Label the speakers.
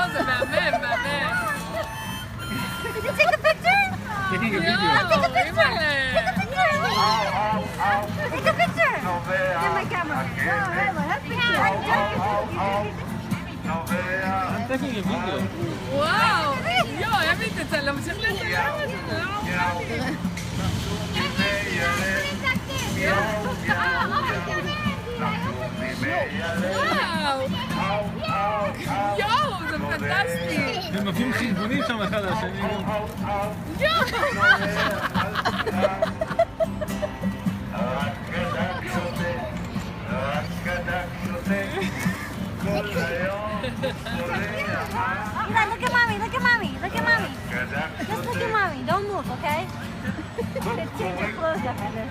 Speaker 1: יואו, זה מהמם, מהמם.
Speaker 2: Did you take a picture?
Speaker 3: Taking a video.
Speaker 1: יואו,
Speaker 2: Take a picture.
Speaker 1: אימא'לה.
Speaker 2: Take a picture. Take a picture. Get my camera. Oh, hello. Happy
Speaker 3: I'm taking a video.
Speaker 1: וואו, יואו, אבי, להמשיך לצלם את זה, לא? וואו, יואו, זה פנטסטי.
Speaker 3: הם מביאים חלבונים שם אחד על השני.
Speaker 2: Eli, look at mommy. Look at mommy. Look at mommy. Just look at mommy. Don't move, okay? Change your clothes up, Heather.